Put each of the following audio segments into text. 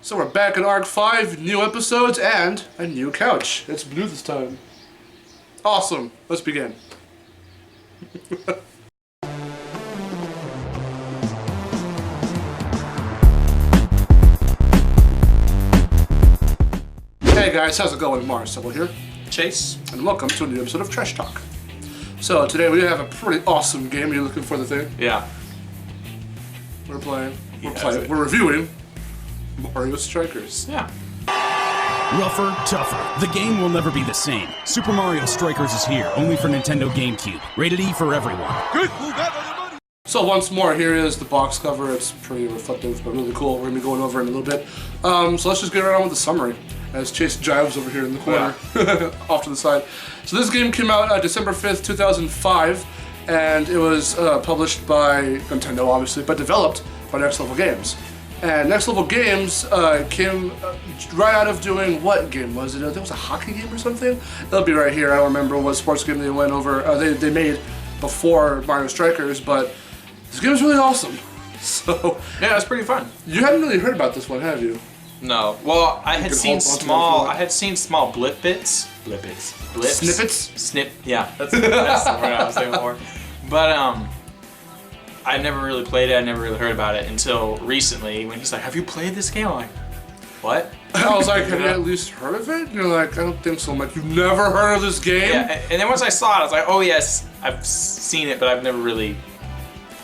So we're back in Arc 5, new episodes, and a new couch. It's blue this time. Awesome. Let's begin. Hey guys, how's it going? Marcelo here. Chase. And welcome to a new episode of Trash Talk. So today we have a pretty awesome game. Are you looking for the thing? Yeah. We're We're reviewing Mario Strikers. Yeah. Rougher, tougher. The game will never be the same. Super Mario Strikers is here, only for Nintendo GameCube. Rated E for everyone. So once more, here is the box cover. It's pretty reflective, but really cool. We're going to be going over it in a little bit. So let's just get right on with the summary, as Chase jives over here in the corner, off to the side. So this game came out December 5th, 2005, and it was published by Nintendo, obviously, but developed by Next Level Games. And Next Level Games came right out of doing, what game was it? I think it was a hockey game or something? It'll be right here. I don't remember what sports game they went over, they made before Mario Strikers, but this game is really awesome. So yeah, it's pretty fun. You hadn't really heard about this one, have you? No. Well, I had seen small blip bits. Snippets? Yeah, that's the word I was saying before. But I never really played it. I never really heard about it until recently when he's like, "Have you played this game?" I'm like, "What?" I was like, "Have you at least heard of it?" And you're like, "I don't think so." I'm like, "You've never heard of this game?" Yeah, and then once I saw it, I was like, "Oh yes, I've seen it, but I've never really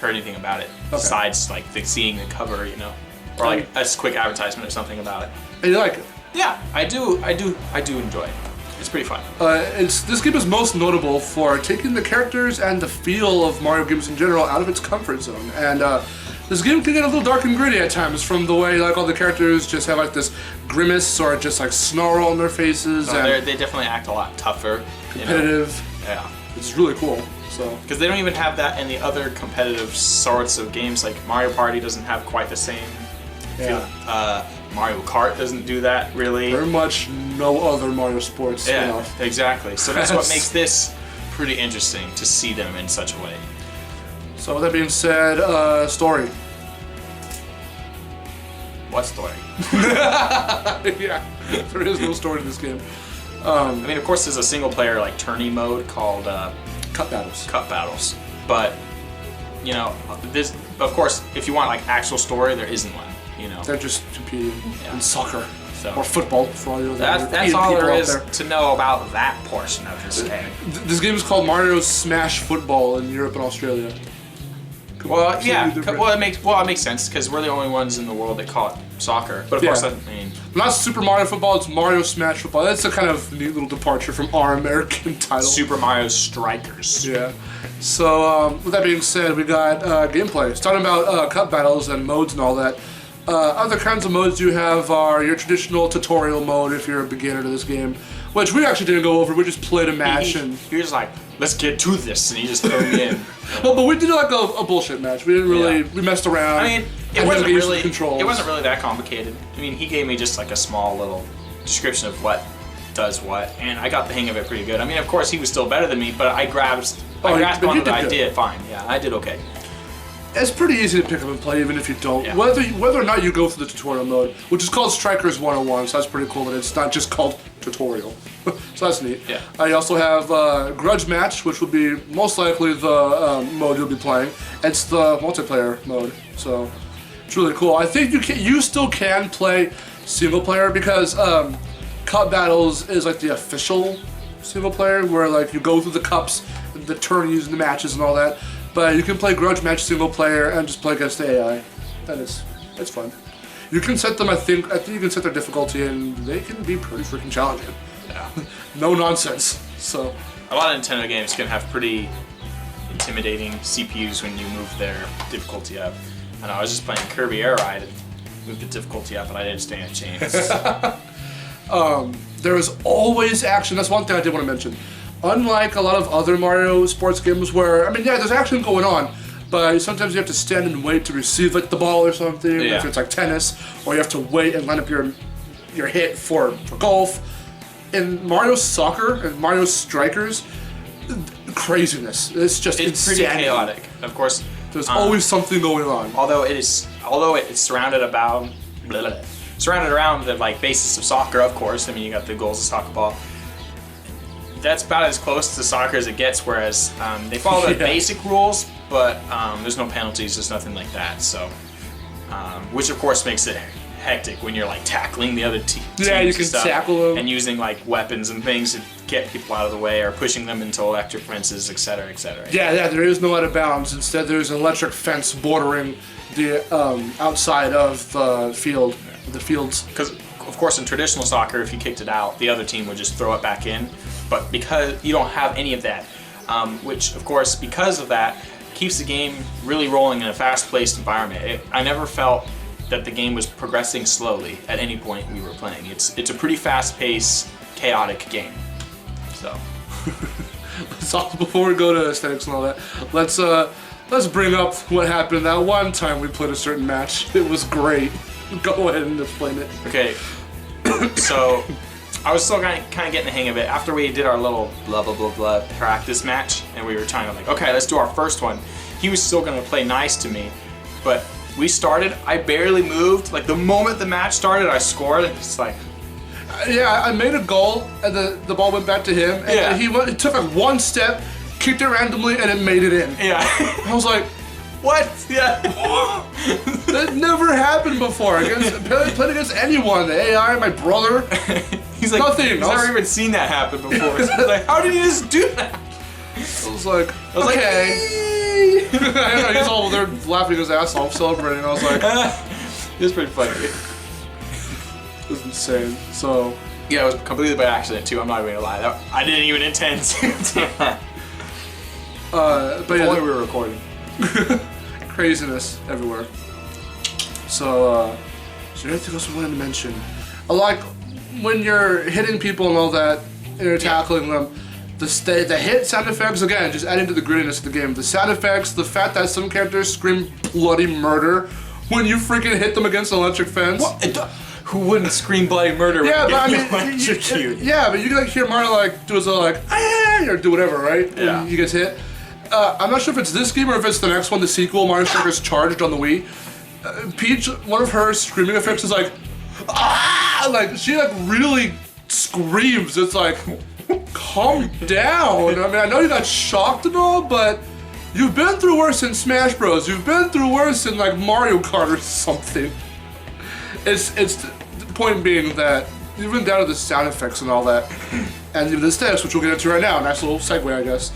heard anything about it besides like seeing the cover, you know, or like a quick advertisement or something about it." And you like it? Yeah, I do enjoy it. It's pretty fun. This game is most notable for taking the characters and the feel of Mario games in general out of its comfort zone. And this game can get a little dark and gritty at times from the way like all the characters just have like this grimace or just like snarl on their faces. And they definitely act a lot tougher. Competitive. You know? Yeah. It's really cool. So because they don't even have that in the other competitive sorts of games. Like Mario Party doesn't have quite the same feel. Mario Kart doesn't do that really. Very much no other Mario sports spin-off. Exactly. So that's what makes this pretty interesting to see them in such a way. So with that being said, story. What story? Yeah, there is no story to this game. I mean, of course, there's a single-player like tourney mode called Cup Battles. Cup Battles, but you know, this. Of course, if you want like actual story, there isn't one. You know, they're just competing in soccer or football for all you other that's all there is to know about that portion of this game. This game is called Mario Smash Football in Europe and Australia. Well, yeah. Well, it makes sense because we're the only ones in the world that call it soccer. But of course, I mean, not Super Mario Football. It's Mario Smash Football. That's a kind of neat little departure from our American title. Super Mario Strikers. Yeah. So with that being said, we got gameplay. It's talking about cup battles and modes and all that. Other kinds of modes you have are your traditional tutorial mode if you're a beginner to this game, which we actually didn't go over. We just played a match and he was like, "Let's get to this," and he just threw me in. Well, but we did like a bullshit match. We didn't really we messed around. I mean, it wasn't really that complicated. I mean, he gave me just like a small little description of what does what, and I got the hang of it pretty good. I mean, of course, he was still better than me, but I grasped onto the idea fine. Yeah, I did okay. It's pretty easy to pick up and play even if you don't. Yeah. Whether or not you go through the tutorial mode, which is called Strikers 101, so that's pretty cool that it's not just called tutorial. So that's neat. Yeah. You also have Grudge Match, which will be most likely the mode you'll be playing. It's the multiplayer mode, so it's really cool. I think you still can play single player because Cup Battles is like the official single player where like you go through the cups, the tourneys and the matches and all that. But you can play Grudge Match single player and just play against the AI. It's fun. You can set them, I think you can set their difficulty and they can be pretty freaking challenging. Yeah. No nonsense. So a lot of Nintendo games can have pretty intimidating CPUs when you move their difficulty up. I know I was just playing Kirby Air Ride and moved the difficulty up and I didn't stand a chance. There is always action. That's one thing I did want to mention. Unlike a lot of other Mario sports games where, I mean, yeah, there's action going on, but sometimes you have to stand and wait to receive like the ball or something, if it's like tennis, or you have to wait and line up your hit for golf. In Mario Soccer and Mario Strikers, craziness. It's pretty chaotic. Of course, there's always something going on. Although it's surrounded about surrounded around the like basis of soccer, of course. I mean, you got the goals of soccer ball. That's about as close to soccer as it gets, whereas they follow the basic rules, but there's no penalties, there's nothing like that. So, which of course makes it hectic when you're like tackling the other team. Yeah, you can tackle them and using like weapons and things to get people out of the way or pushing them into electric fences, etc., etc. Yeah, there is no out of bounds. Instead, there's an electric fence bordering the outside of the field, the fields. Because of course, in traditional soccer, if you kicked it out, the other team would just throw it back in. But because you don't have any of that, which of course, because of that, keeps the game really rolling in a fast-paced environment. I never felt that the game was progressing slowly at any point we were playing. It's a pretty fast-paced, chaotic game. So, before we go to aesthetics and all that, let's bring up what happened that one time we played a certain match. It was great. Go ahead and explain it. Okay, so I was still kind of getting the hang of it after we did our little blah blah blah blah practice match, and we were trying to like, okay, let's do our first one. He was still gonna play nice to me, but we started. I barely moved. Like the moment the match started, I scored. And it's like, yeah, I made a goal, and the ball went back to him, and he took like one step, kicked it randomly, and it made it in. Yeah, I was like, what? Yeah. That never happened before. Played against anyone. The AI, my brother. He's like, nothing. He's never even seen that happen before. So he's like, how did you just do that? I was like, okay. I know, he's all there laughing his ass off, celebrating. I was like, it was pretty funny. It was insane. So yeah, it was completely by accident too. I'm not even gonna lie. I didn't even intend to. But yeah, we were recording. Craziness everywhere. So, is there anything else I wanted to mention? I like when you're hitting people and all that, and you're tackling them. The hit sound effects, again, just adding to the grittiness of the game. The sound effects, the fact that some characters scream bloody murder when you freaking hit them against an electric fence. What? Who wouldn't scream bloody murder when you get electrocuted? Yeah, but you can like hear Mario like do his little like, or do whatever, right? Yeah. When he gets hit. I'm not sure if it's this game or if it's the next one, the sequel, Mario Strikers Charged on the Wii. Peach, one of her screaming effects is like, ah! Like, she like really screams. It's like, calm down. I mean, I know you got shocked and all, but you've been through worse in Smash Bros. You've been through worse in like Mario Kart or something. It's the point being that even down to the sound effects and all that, and even the aesthetics, which we'll get into right now, nice little segue, I guess.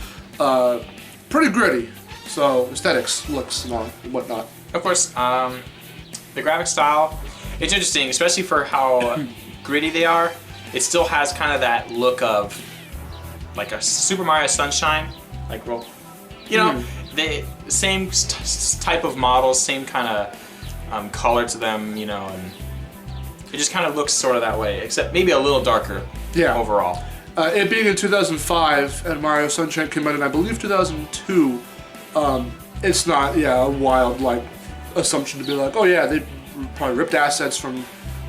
Pretty gritty. So aesthetics, looks, and all whatnot. Of course, the graphic style, it's interesting, especially for how gritty they are. It still has kind of that look of like a Super Mario Sunshine, like real, you know, the same type of models, same kind of color to them, you know, and it just kind of looks sort of that way, except maybe a little darker. Yeah. Overall. It being in 2005 and Mario Sunshine came out in I believe 2002. It's not a wild like assumption to be like, oh yeah, they probably ripped assets from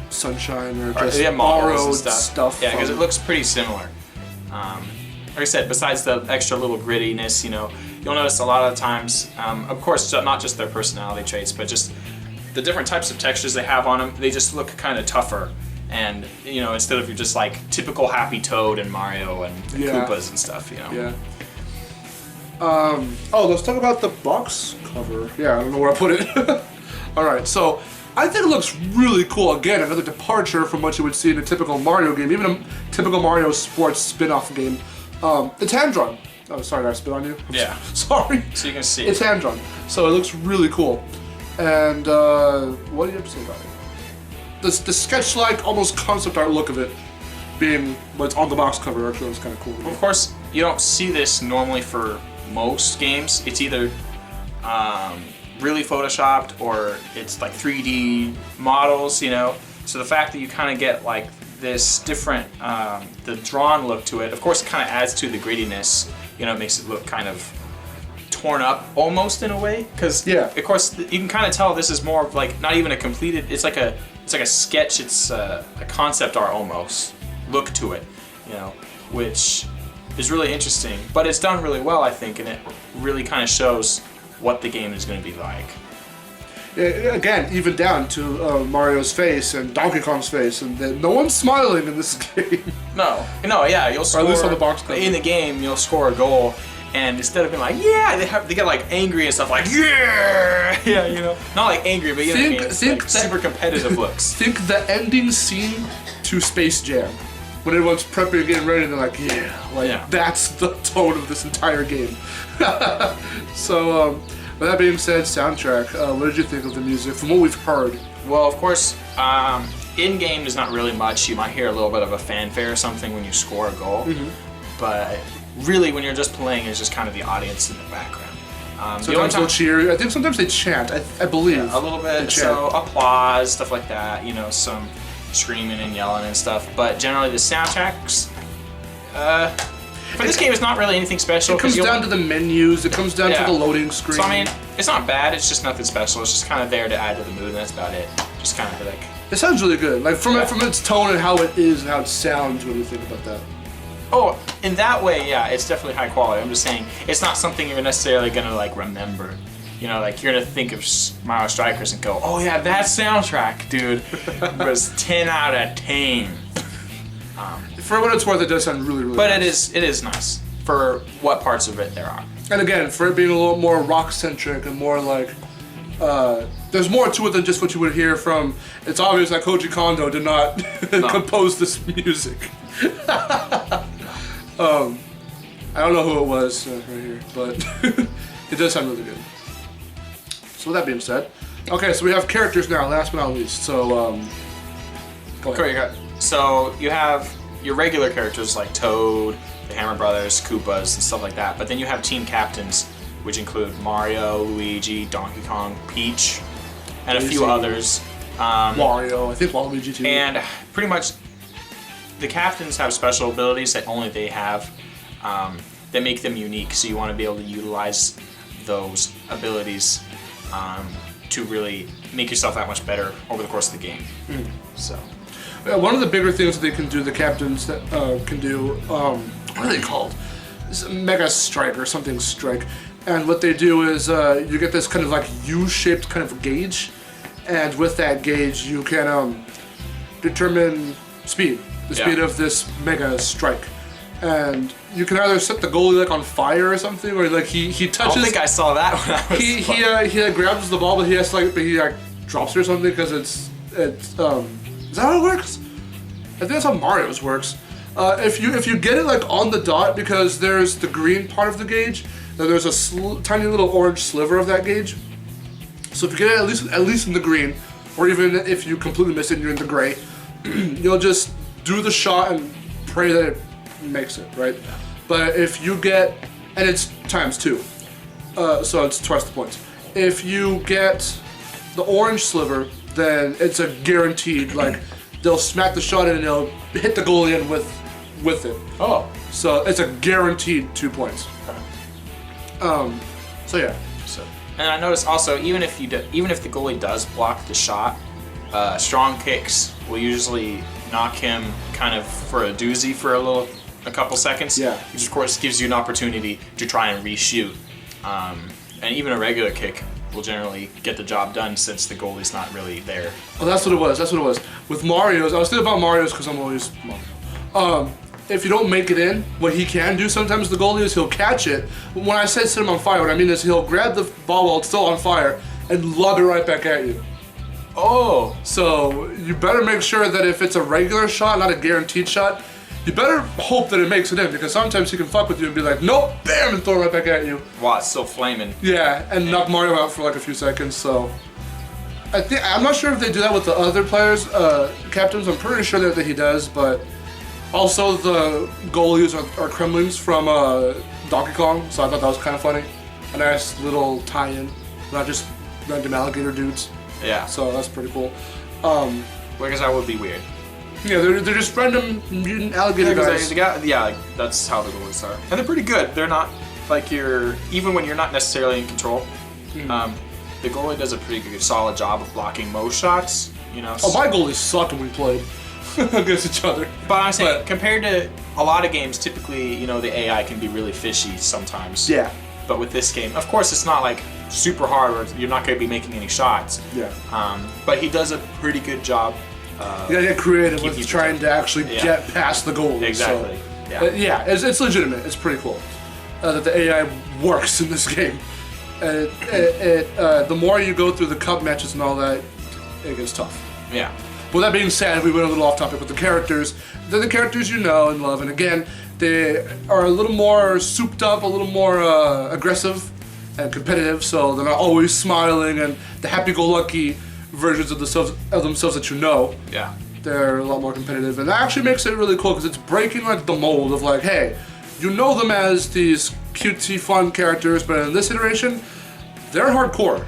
Sunshine or just borrowed stuff. Yeah, because it looks pretty similar. Like I said, besides the extra little grittiness, you know, you'll notice a lot of the times, of course, not just their personality traits, but just the different types of textures they have on them. They just look kind of tougher. And, you know, instead of just like typical Happy Toad and Mario and Koopas and stuff, you know. Yeah. Let's talk about the box cover. Yeah, I don't know where I put it. Alright, so I think it looks really cool. Again, another departure from what you would see in a typical Mario game, even a typical Mario sports spin-off game. It's hand-drawn. Oh, sorry, did I spit on you? Yeah. Sorry. So you can see. It's hand-drawn. So it looks really cool. And, what do you have to say about it? The sketch-like, almost concept art look of it being what's on the box cover actually is kind of cool. Of course, you don't see this normally for most games. It's either really photoshopped or it's like 3D models, you know. So the fact that you kind of get like this different, the drawn look to it, of course, it kind of adds to the grittiness. You know, it makes it look kind of torn up almost in a way. Because of course, you can kind of tell this is more of like not even a completed. It's like a sketch. It's a concept art almost look to it, you know, which is really interesting. But it's done really well, I think, and it really kind of shows what the game is going to be like. Again, even down to Mario's face and Donkey Kong's face, and no one's smiling in this game. No, yeah, you'll score. Or at least on the box cover. In the game, you'll score a goal, and instead of being like, yeah, they get like angry and stuff, like yeah, not like angry, but think super competitive looks. Think the ending scene to Space Jam, when everyone's prepping and getting ready, and they're like, that's the tone of this entire game. So, with that being said, soundtrack, what did you think of the music from what we've heard? Well, of course, in-game there's not really much. You might hear a little bit of a fanfare or something when you score a goal, but really when you're just playing, it's just kind of the audience in the background. Sometimes they'll cheer. I think sometimes they chant, I believe. Yeah, a little bit, so applause, stuff like that, some screaming and yelling and stuff, but generally the soundtracks, for this game, it's not really anything special. It comes down to the menus, it comes down to the loading screen. So, I mean, it's not bad, it's just nothing special. It's just kind of there to add to the mood, and that's about it. Just kind of like... It sounds really good. Like, from its tone and how it is and how it sounds, what do you think about that? Oh, in that way, yeah, it's definitely high quality. I'm just saying, it's not something you're necessarily going to, like, remember. Like, you're going to think of Mario Strikers and go, oh, yeah, that soundtrack, dude, was 10 out of 10. For what it's worth, it does sound really, really but nice. But it is nice for what parts of it there are. And again, for it being a little more rock-centric and more like, there's more to it than just what you would hear from, it's obvious that Koji Kondo did not compose this music. I don't know who it was right here, but it does sound really good. So with that being said, okay, so we have characters now, last but not least, so, go ahead. So you have your regular characters like Toad, the Hammer Brothers, Koopas, and stuff like that. But then you have team captains, which include Mario, Luigi, Donkey Kong, Peach, and a few others. Wario, I think Waluigi too. And pretty much the captains have special abilities that only they have that make them unique. So you want to be able to utilize those abilities to really make yourself that much better over the course of the game. So. One of the bigger things that they can do, the captains that can do, what are they called? It's Mega Strike or something Strike. And what they do is you get this kind of like U-shaped kind of gauge, and with that gauge you can determine speed, the speed of this Mega Strike. And you can either set the goalie like on fire or something, or like he touches. I don't think I saw that when I was. He grabs the ball, but he has to he drops it or something because it's is that how it works? I think that's how Mario's works. If you get it like on the dot, because there's the green part of the gauge, then there's a tiny little orange sliver of that gauge. So if you get it at least in the green, or even if you completely miss it and you're in the gray, you'll just do the shot and pray that it makes it, right? But if you get, and it's ×2, so it's twice the points. If you get the orange sliver, then it's a guaranteed, like, they'll smack the shot in and they'll hit the goalie in with it. Oh. So it's a guaranteed 2 points. So yeah. And I noticed also, even if the goalie does block the shot, strong kicks will usually knock him kind of for a doozy for a couple seconds. Yeah. Which of course gives you an opportunity to try and reshoot. And even a regular kick will generally get the job done since the goalie's not really there. Oh, that's what it was. With Mario's, I was thinking about Mario's because I'm always Mario. If you don't make it in, what he can do sometimes, the goalie, is he'll catch it. When I say set him on fire, what I mean is he'll grab the ball while it's still on fire and lob it right back at you. Oh. So you better make sure that if it's a regular shot, not a guaranteed shot, you better hope that it makes it in, because sometimes he can fuck with you and be like, nope, bam, and throw it right back at you. Wow, it's still flaming. Yeah, and knock Mario out for like a few seconds, so. I'm not sure if they do that with the other players, captains. I'm pretty sure that he does, but also the goalies are Kremlings from Donkey Kong, so I thought that was kind of funny. A nice little tie-in, not just random alligator dudes. Yeah. So that's pretty cool. Well, I guess that would be weird. Yeah, they're just random mutant alligator guys. Yeah, that's how the goalies are. And they're pretty good. They're not like even when you're not necessarily in control. The goalie does a pretty good, solid job of blocking most shots. Oh, my goalies sucked when we played against each other. But I'm saying, compared to a lot of games, typically, the AI can be really fishy sometimes. Yeah. But with this game, of course, it's not like super hard where you're not going to be making any shots. Yeah. But he does a pretty good job. You gotta get creative with trying to actually get past the goals. Exactly. So, it's legitimate. It's pretty cool that the AI works in this game. The more you go through the cup matches and all that, it gets tough. Yeah. With that being said, we went a little off topic with the characters. They're the characters you know and love, and again, they are a little more souped up, a little more aggressive and competitive, so they're not always smiling and the happy-go-lucky versions of themselves that you know. Yeah. They're a lot more competitive, and that actually makes it really cool because it's breaking like the mold of like, hey, you know them as these cutesy, fun characters, but in this iteration, they're hardcore.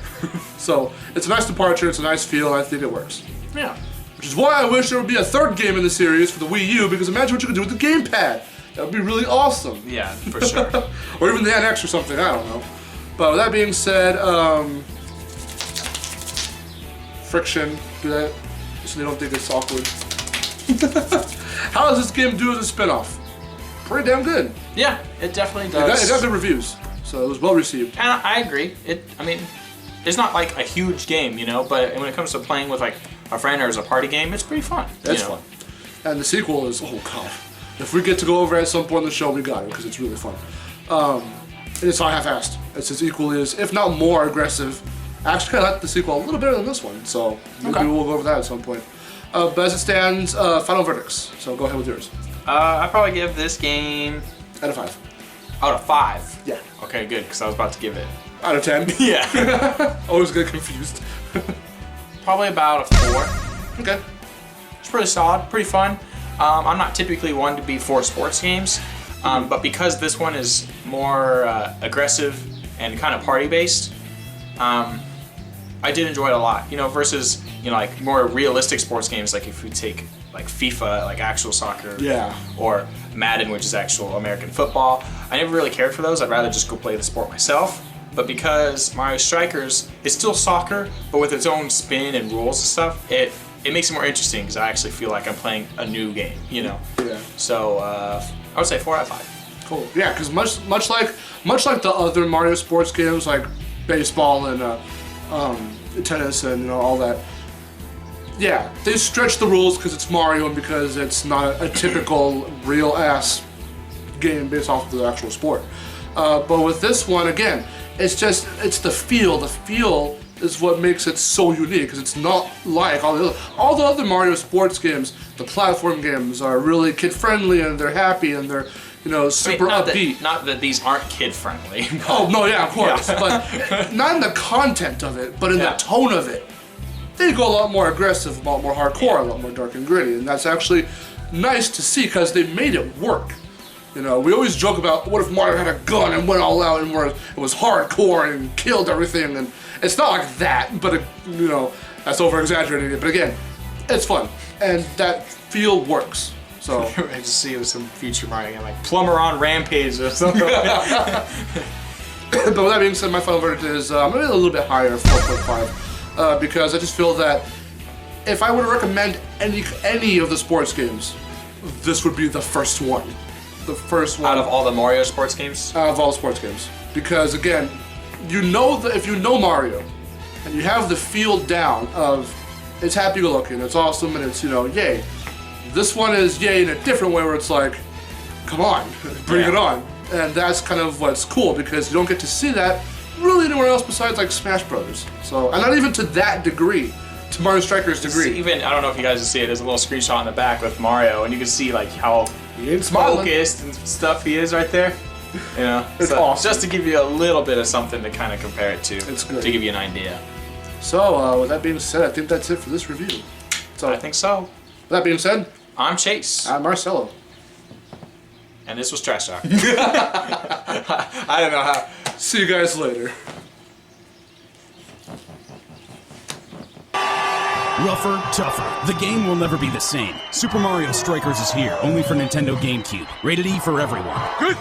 So it's a nice departure, it's a nice feel, and I think it works. Yeah. Which is why I wish there would be a third game in the series for the Wii U, because imagine what you could do with the gamepad. That would be really awesome. Yeah, for sure. Or even the NX or something, I don't know. But with that being said, friction, do that, so they don't think it's awkward. How does this game do as a spin-off? Pretty damn good. Yeah, it definitely does. It got good reviews, so it was well received. And I agree. It's not like a huge game, you know, but when it comes to playing with like a friend or as a party game, it's pretty fun. It's fun. And the sequel is, oh god. If we get to go over it at some point in the show, we got it, because it's really fun. It's not half-assed. It's as equally as, if not more aggressive. I actually kind of like the sequel a little better than this one, so maybe we'll go over that at some point. But as it stands, final verdicts. So go ahead with yours. I'd probably give this game... Out of 5. Out of 5? Yeah. Okay, good, because I was about to give it... Out of 10? Yeah. Always get confused. Probably about a 4. Okay. It's pretty solid, pretty fun. I'm not typically one to be for sports games, but because this one is more aggressive and kind of party-based, I did enjoy it a lot. You know, versus, you know, like more realistic sports games, like if we take like FIFA, like actual soccer, or Madden, which is actual American football. I never really cared for those. I'd rather just go play the sport myself. But because Mario Strikers is still soccer, but with its own spin and rules and stuff, it makes it more interesting because I actually feel like I'm playing a new game, you know. Yeah. So I would say 4 out of 5. Cool. Yeah, because much like the other Mario sports games, like baseball and tennis and all that. Yeah, they stretch the rules because it's Mario and because it's not a typical real-ass game based off of the actual sport. But with this one, again, it's the feel. The feel is what makes it so unique, because it's not like all the other Mario sports games. The platform games are really kid-friendly and they're happy and they're super upbeat. Not that these aren't kid-friendly. Oh no, yeah, of course, but not in the content of it, but in the tone of it. They go a lot more aggressive, a lot more hardcore, a lot more dark and gritty, and that's actually nice to see because they made it work. You know, we always joke about what if Mario had a gun and went all out and it was hardcore and killed everything, and it's not like that, but that's over-exaggerating it. But again, it's fun, and that feel works. So I just see it with some future Mario game, like Plumber on Rampage or something. But with that being said, my final verdict is I'm gonna be a little bit higher, 4.5, because I just feel that if I were to recommend any of the sports games, this would be the first one. The first one. Out of all the Mario sports games? Out of all the sports games. Because again, if you know Mario, and you have the feel down of it's happy-go-lucky and it's awesome and it's, yay. This one is yay in a different way where it's like, come on, bring it on. And that's kind of what's cool because you don't get to see that really anywhere else besides like Smash Brothers. So, and not even to that degree, to Mario Strikers' degree. Even, I don't know if you guys can see it, there's a little screenshot in the back with Mario and you can see like how focused and stuff he is right there. It's awesome. Just to give you a little bit of something to kind of compare it to. It's good. To give you an idea. So, with that being said, I think that's it for this review. So, I think so. With that being said, I'm Chase. I'm Marcelo. And this was Trash Talk. I don't know how. See you guys later. Rougher, tougher. The game will never be the same. Super Mario Strikers is here, only for Nintendo GameCube. Rated E for everyone. Good.